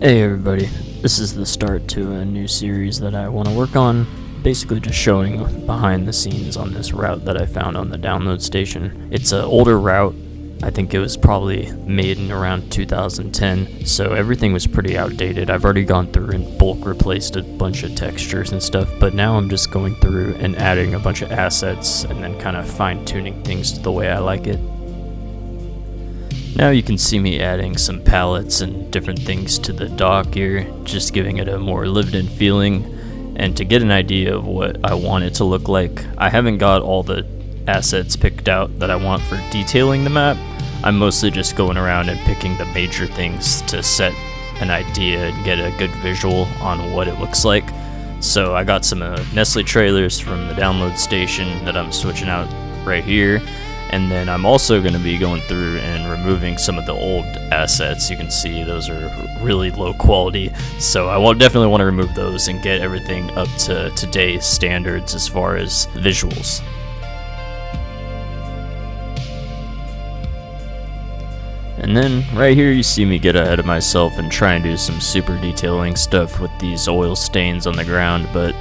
Hey everybody, this is the start to a new series that I want to work on, basically just showing behind the scenes on this route that I found on the download station. It's an older route. I think it was probably made in around 2010, so everything was pretty outdated. I've already gone through and bulk replaced a bunch of textures and stuff, but now I'm just going through and adding a bunch of assets and then kind of fine-tuning things to the way I like it. Now you can see me adding some pallets and different things to the dock here, just giving it a more lived-in feeling. And to get an idea of what I want it to look like, I haven't got all the assets picked out that I want for detailing the map. I'm mostly just going around and picking the major things to set an idea and get a good visual on what it looks like. So I got some Nestle trailers from the download station that I'm switching out right here. And then I'm also going to be going through and removing some of the old assets. You can see those are really low quality, so I will definitely want to remove those and get everything up to today's standards as far as visuals. And then right here you see me get ahead of myself and try and do some super detailing stuff with these oil stains on the ground, but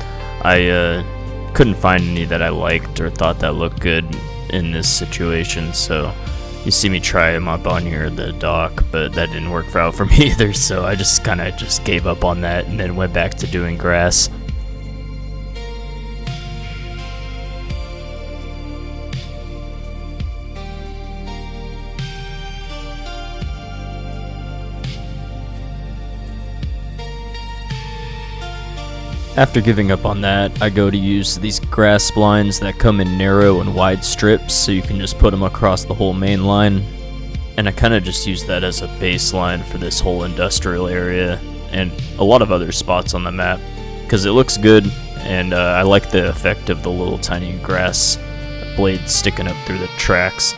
I couldn't find any that I liked or thought that looked good in this situation, so you see me try them up on here the dock, but that didn't work out for me either, so I just kind of gave up on that and then went back to doing grass. After giving up on that, I go to use these grass splines that come in narrow and wide strips, so you can just put them across the whole main line. And I kind of just use that as a baseline for this whole industrial area and a lot of other spots on the map, because it looks good, and I like the effect of the little tiny grass blades sticking up through the tracks.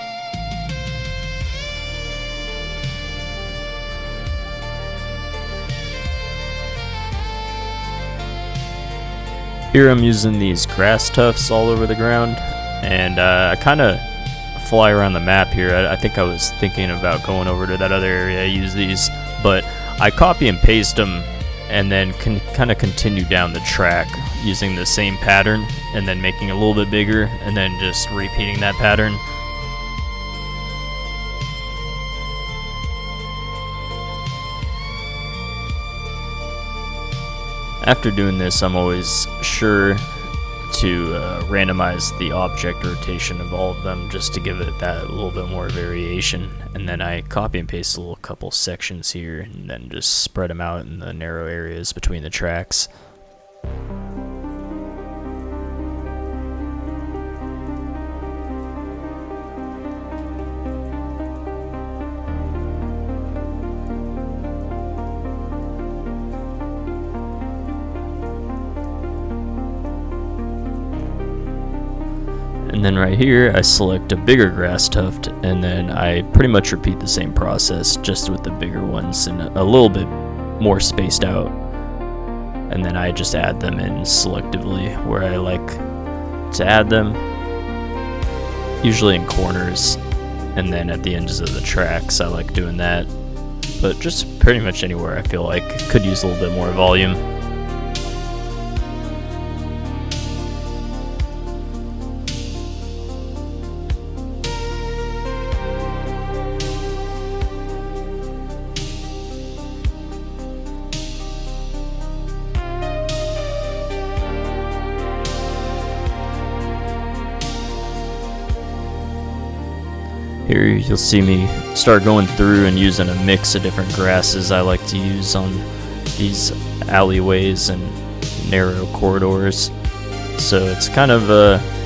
Here I'm using these grass tufts all over the ground, and I kind of fly around the map here. I think I was thinking about going over to that other area, use these, but I copy and paste them and then can kind of continue down the track using the same pattern and then making it a little bit bigger and then just repeating that pattern. After doing this, I'm always sure to randomize the object rotation of all of them just to give it that little bit more variation. And then I copy and paste a little couple sections here and then just spread them out in the narrow areas between the tracks. And then right here, I select a bigger grass tuft, and then I pretty much repeat the same process, just with the bigger ones and a little bit more spaced out. And then I just add them in selectively where I like to add them, usually in corners, and then at the ends of the tracks I like doing that. But just pretty much anywhere I feel like could use a little bit more volume. Here you'll see me start going through and using a mix of different grasses I like to use on these alleyways and narrow corridors. So it's kind of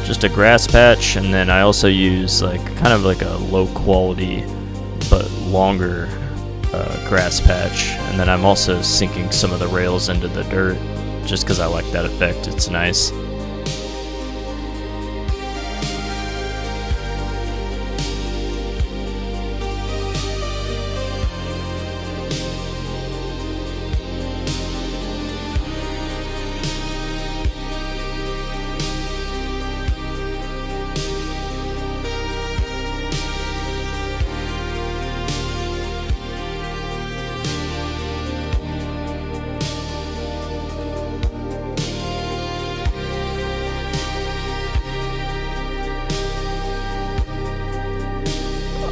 just a grass patch, and then I also use kind of like a low quality but longer grass patch, and then I'm also sinking some of the rails into the dirt just because I like that effect. It's nice.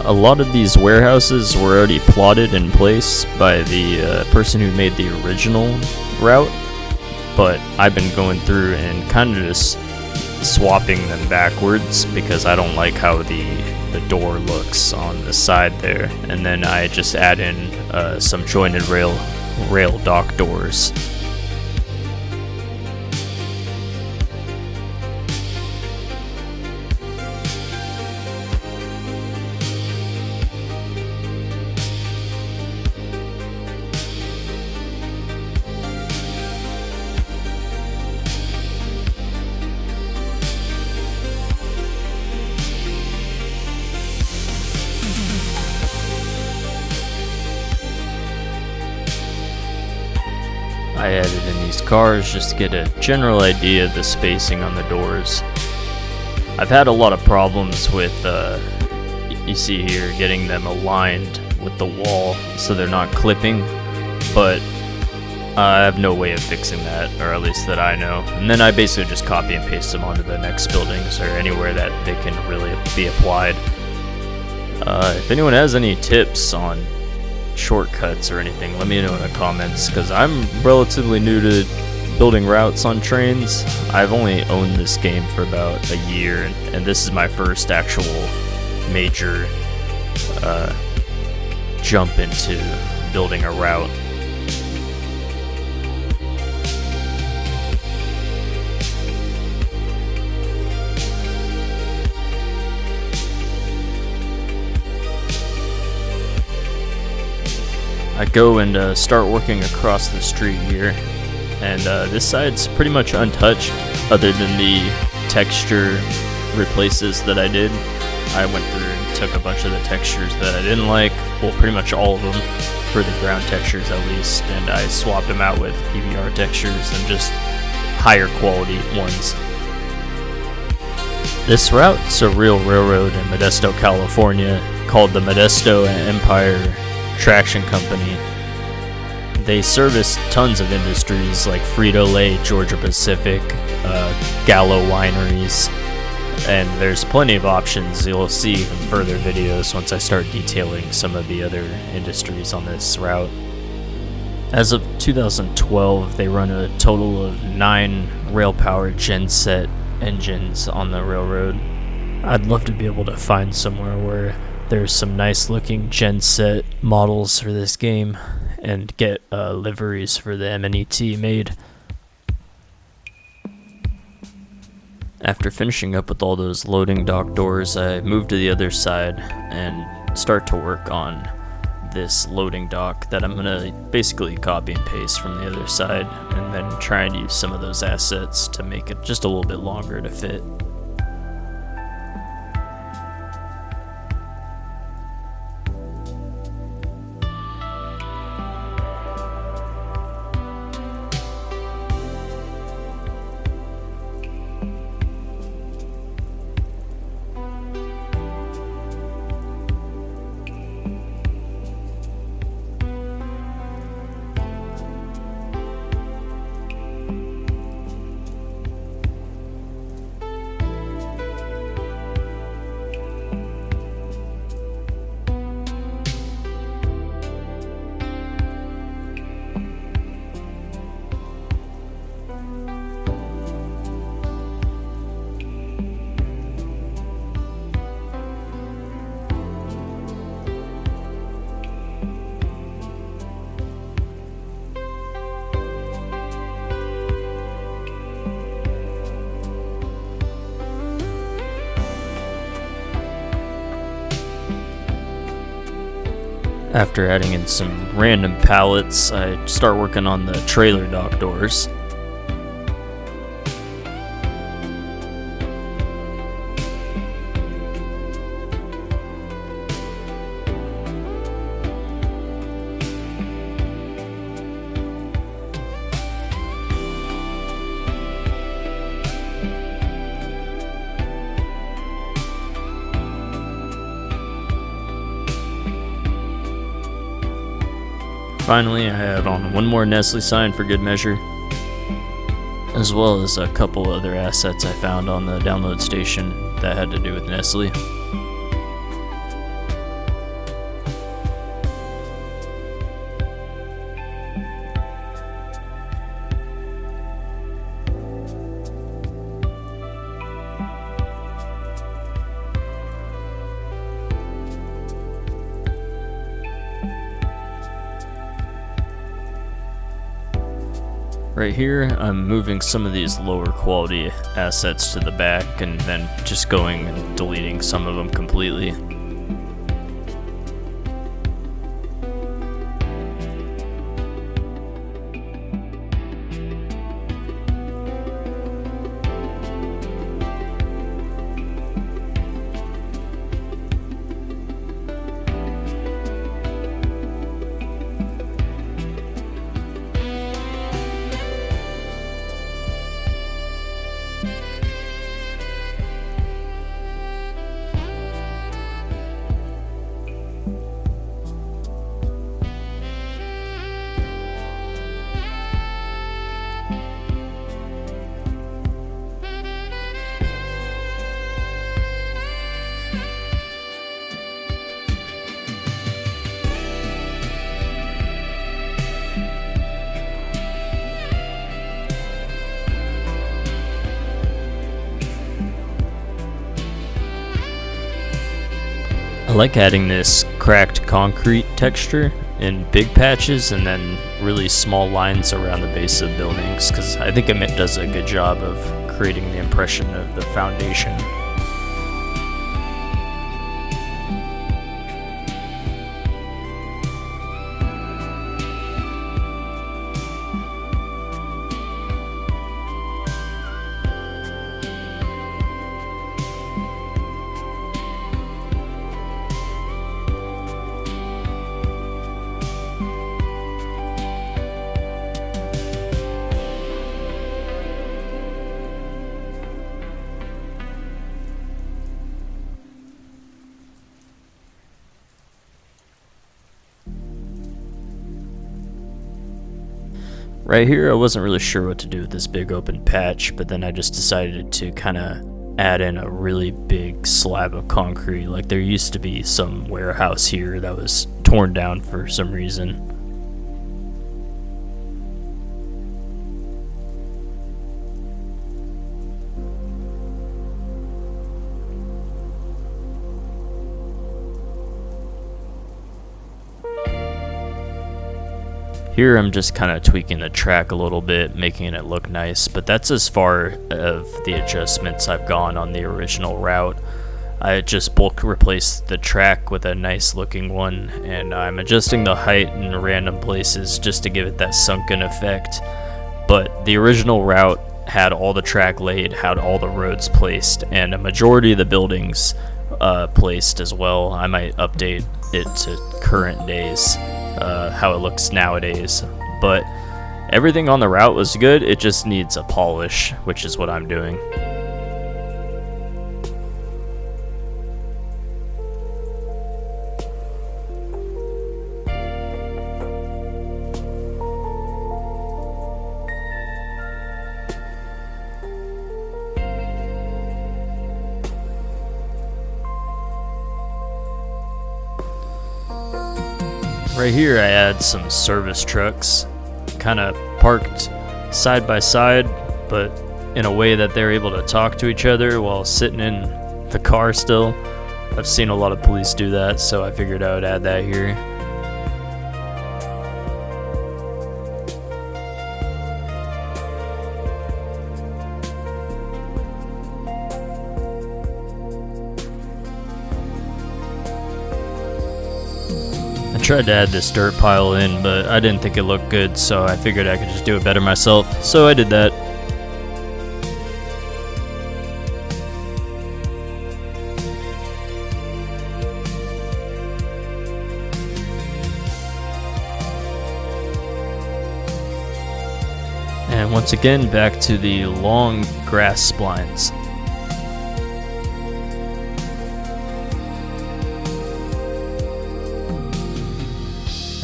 A lot of these warehouses were already plotted in place by the person who made the original route, but I've been going through and kind of just swapping them backwards because I don't like how the door looks on the side there, and then I just add in some jointed rail dock doors. I added in these cars just to get a general idea of the spacing on the doors. I've had a lot of problems with, you see here, getting them aligned with the wall so they're not clipping, but I have no way of fixing that, or at least that I know. And then I basically just copy and paste them onto the next buildings or anywhere that they can really be applied. If anyone has any tips on shortcuts or anything, let me know in the comments, because I'm relatively new to building routes on trains. I've only owned this game for about a year, and this is my first actual major jump into building a route. I go and start working across the street here, and this side's pretty much untouched other than the texture replaces that I did. I went through and took a bunch of the textures that I didn't like, well, pretty much all of them, for the ground textures at least, and I swapped them out with PBR textures and just higher quality ones. This route's a real railroad in Modesto, California, called the Modesto and Empire Traction Company. They service tons of industries like Frito-Lay, Georgia Pacific, Gallo wineries, and there's plenty of options you'll see in further videos once I start detailing some of the other industries on this route. As of 2012, they run a total of 9 rail-powered genset engines on the railroad. I'd love to be able to find somewhere where there's some nice looking genset models for this game and get liveries for the M&ET made. After finishing up with all those loading dock doors, I move to the other side and start to work on this loading dock that I'm gonna basically copy and paste from the other side, and then try and use some of those assets to make it just a little bit longer to fit. After adding in some random pallets, I start working on the trailer dock doors. Finally, I add on one more Nestle sign for good measure, as well as a couple other assets I found on the download station that had to do with Nestle. Right here, I'm moving some of these lower quality assets to the back and then just going and deleting some of them completely. I like adding this cracked concrete texture in big patches and then really small lines around the base of buildings, because I think M&ET does a good job of creating the impression of the foundation. Right here, I wasn't really sure what to do with this big open patch, but then I just decided to kind of add in a really big slab of concrete. Like there used to be some warehouse here that was torn down for some reason. Here I'm just kind of tweaking the track a little bit, making it look nice, but that's as far of the adjustments I've gone on the original route. I just bulk replaced the track with a nice looking one, and I'm adjusting the height in random places just to give it that sunken effect. But the original route had all the track laid, had all the roads placed, and a majority of the buildings placed as well. I might update it to current days. How it looks nowadays, but everything on the route was good. It just needs a polish, which is what I'm doing. Right here I add some service trucks, kind of parked side by side, but in a way that they're able to talk to each other while sitting in the car still. I've seen a lot of police do that, so I figured I would add that here. I tried to add this dirt pile in, but I didn't think it looked good, so I figured I could just do it better myself, so I did that. And once again, back to the long grass splines.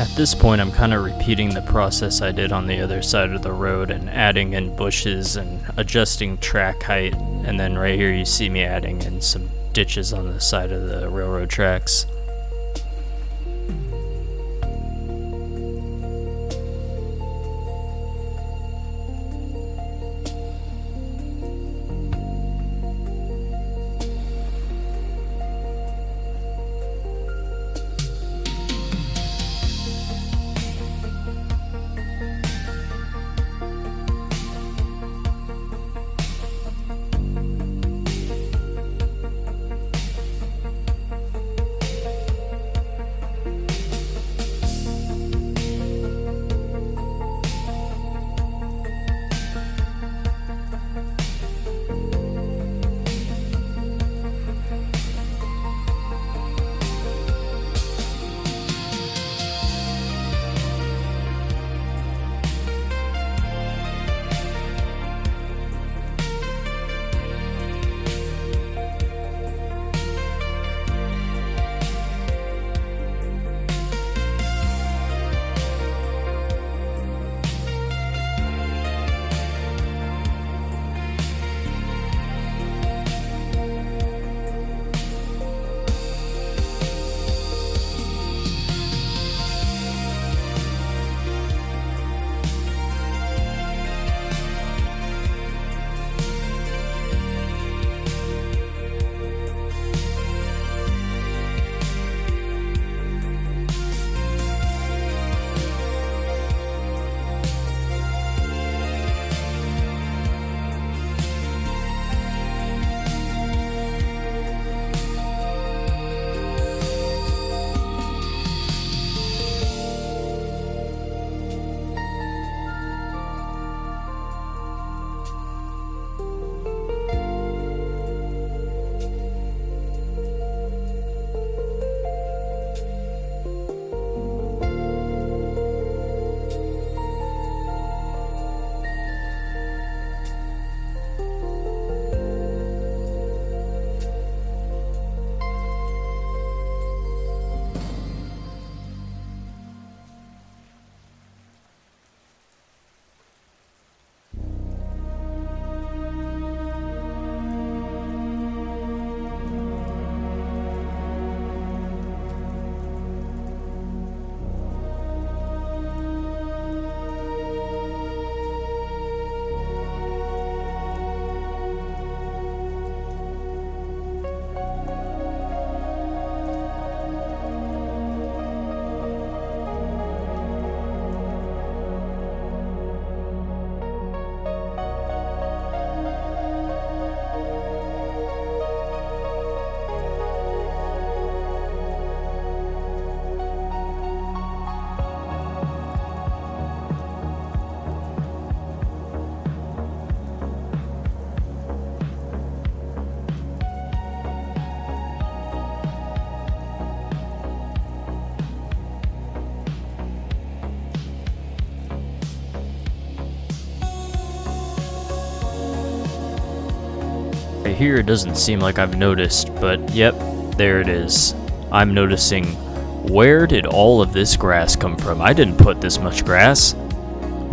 At this point, I'm kind of repeating the process I did on the other side of the road and adding in bushes and adjusting track height. And then right here you see me adding in some ditches on the side of the railroad tracks. Right here, it doesn't seem like I've noticed, but yep, there it is. I'm noticing, where did all of this grass come from? I didn't put this much grass.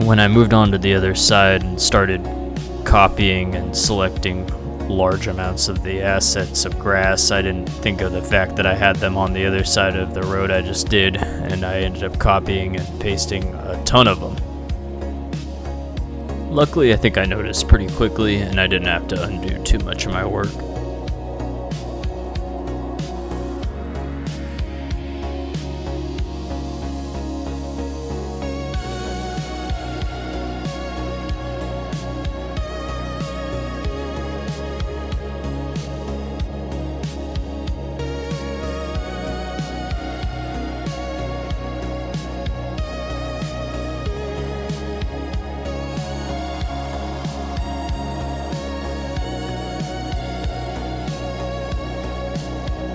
When I moved on to the other side and started copying and selecting large amounts of the assets of grass, I didn't think of the fact that I had them on the other side of the road I just did, and I ended up copying and pasting a ton of them. Luckily, I think I noticed pretty quickly, and I didn't have to undo too much of my work.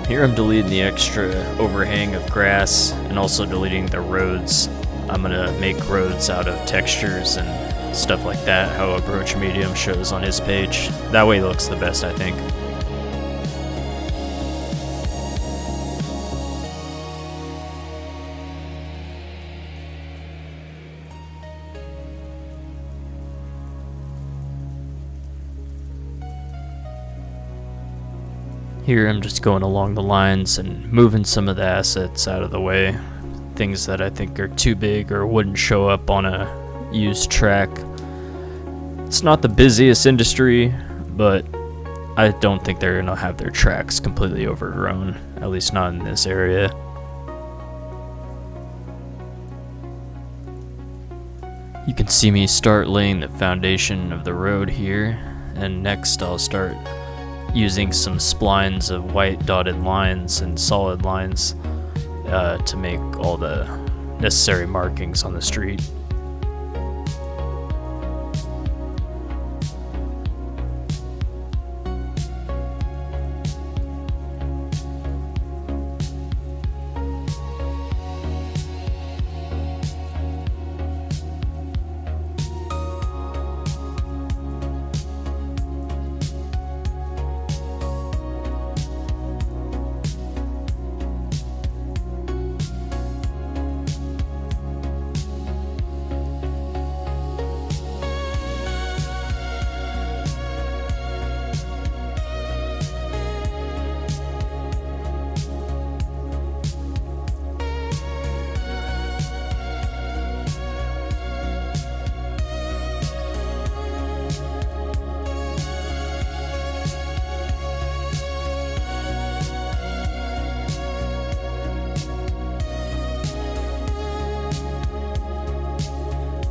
Here I'm deleting the extra overhang of grass and also deleting the roads. I'm gonna make roads out of textures and stuff like that, how Approach Medium shows on his page. That way it looks the best, I think. Here I'm just going along the lines and moving some of the assets out of the way. Things that I think are too big or wouldn't show up on a used track. It's not the busiest industry, but I don't think they're gonna have their tracks completely overgrown, at least not in this area. You can see me start laying the foundation of the road here, and next I'll start using some splines of white dotted lines and solid lines to make all the necessary markings on the street.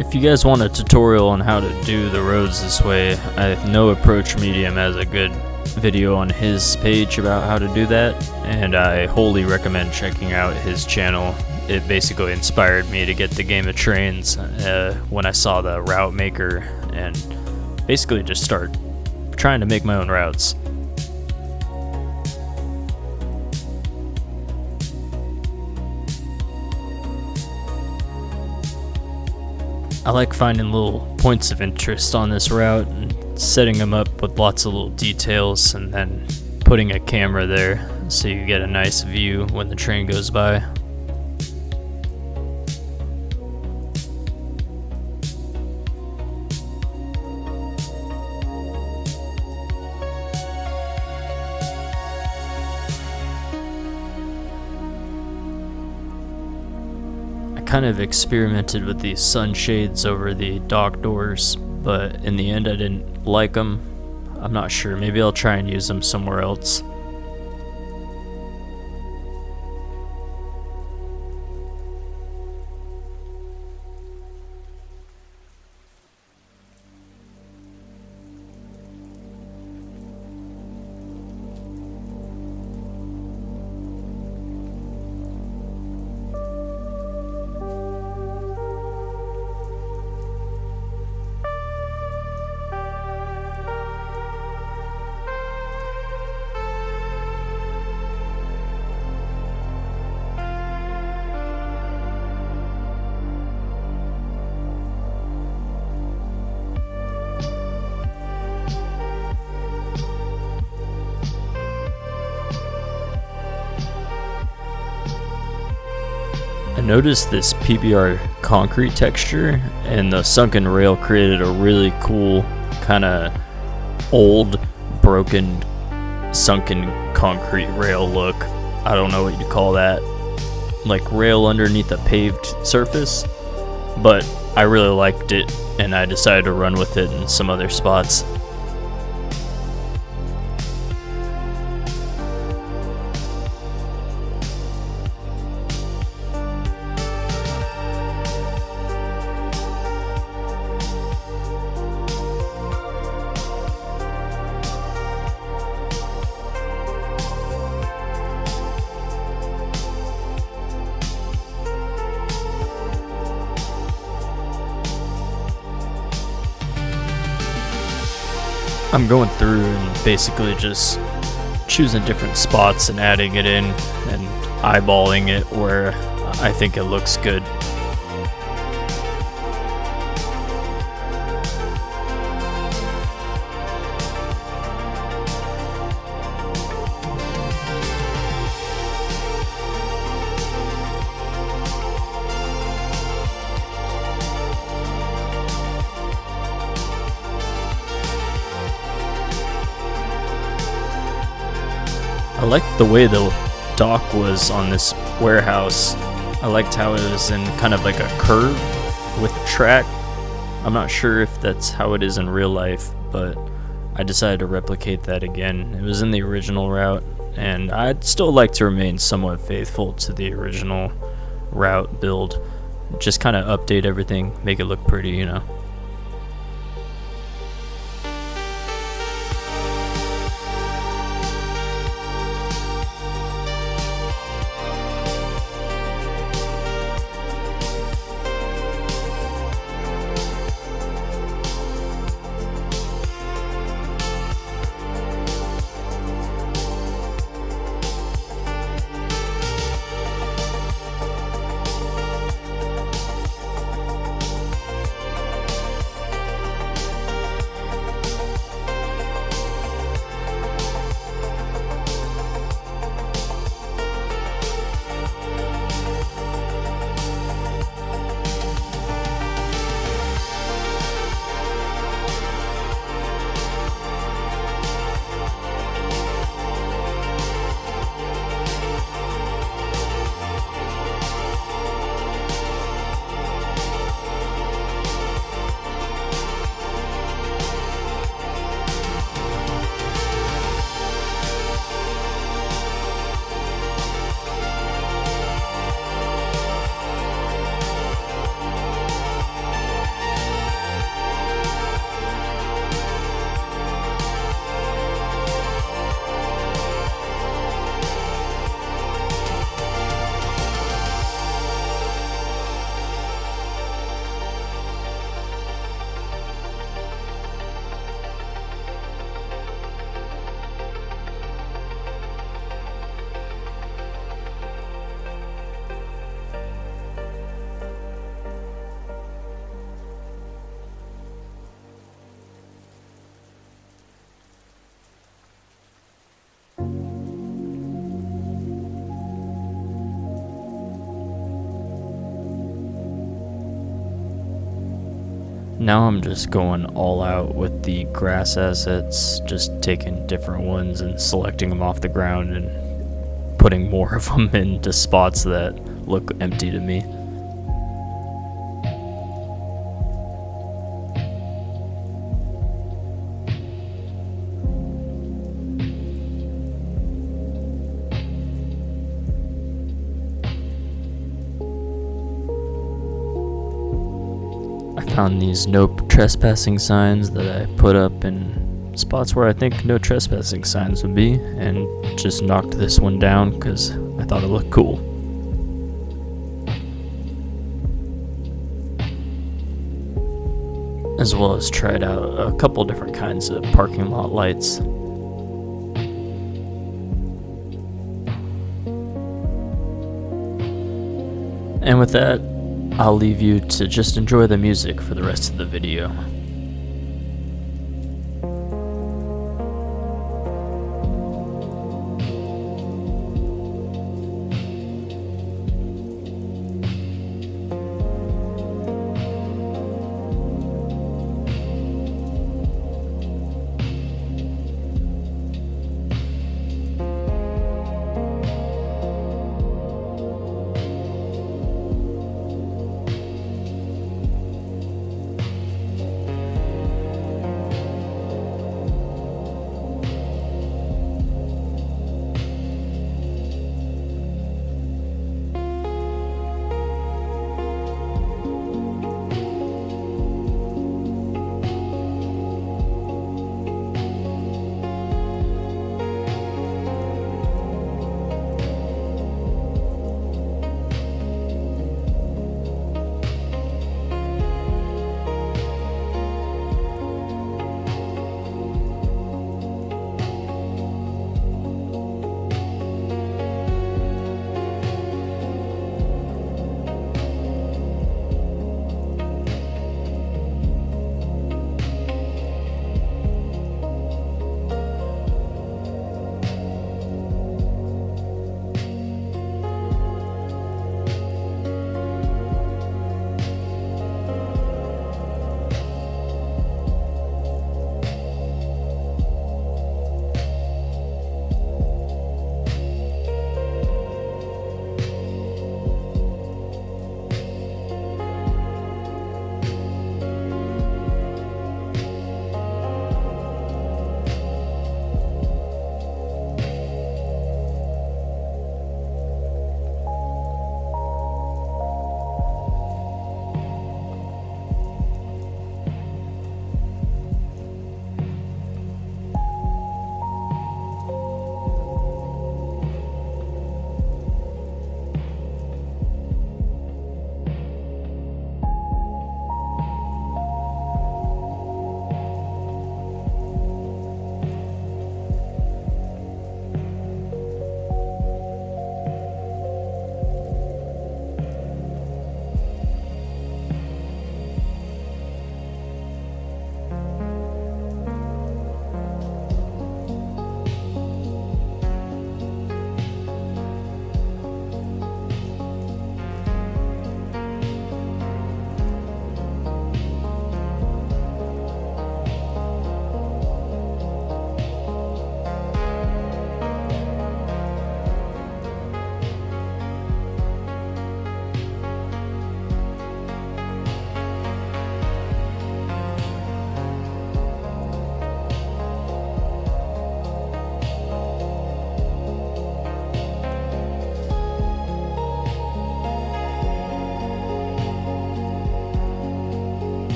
If you guys want a tutorial on how to do the roads this way, I know Approach Medium has a good video on his page about how to do that, and I wholly recommend checking out his channel. It basically inspired me to get the game of Trainz when I saw the route maker and basically just start trying to make my own routes. I like finding little points of interest on this route and setting them up with lots of little details and then putting a camera there so you get a nice view when the train goes by. Kind of experimented with these sunshades over the dock doors, but in the end I didn't like them. I'm not sure, maybe I'll try and use them somewhere else. noticed this PBR concrete texture, and the sunken rail created a really cool kind of old, broken, sunken concrete rail look. I don't know what you'd call that, like rail underneath a paved surface, but I really liked it, and I decided to run with it in some other spots. I'm going through and basically just choosing different spots and adding it in and eyeballing it where I think it looks good. I liked the way the dock was on this warehouse. I liked how it was in kind of like a curve with a track. I'm not sure if that's how it is in real life, but I decided to replicate that again. It was in the original route, and I'd still like to remain somewhat faithful to the original route build. Just kind of update everything, make it look pretty, you know. Now I'm just going all out with the grass assets, just taking different ones and selecting them off the ground and putting more of them into spots that look empty to me. Found these no trespassing signs that I put up in spots where I think no trespassing signs would be, and just knocked this one down because I thought it looked cool. As well as tried out a couple different kinds of parking lot lights. And with that, I'll leave you to just enjoy the music for the rest of the video.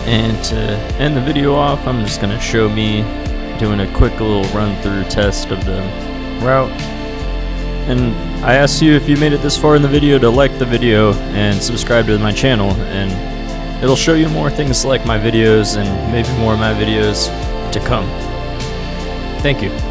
And to end the video off, I'm just going to show me doing a quick little run through test of the route. And I ask you, if you made it this far in the video, to like the video and subscribe to my channel, and it'll show you more things like my videos and maybe more of my videos to come. Thank you.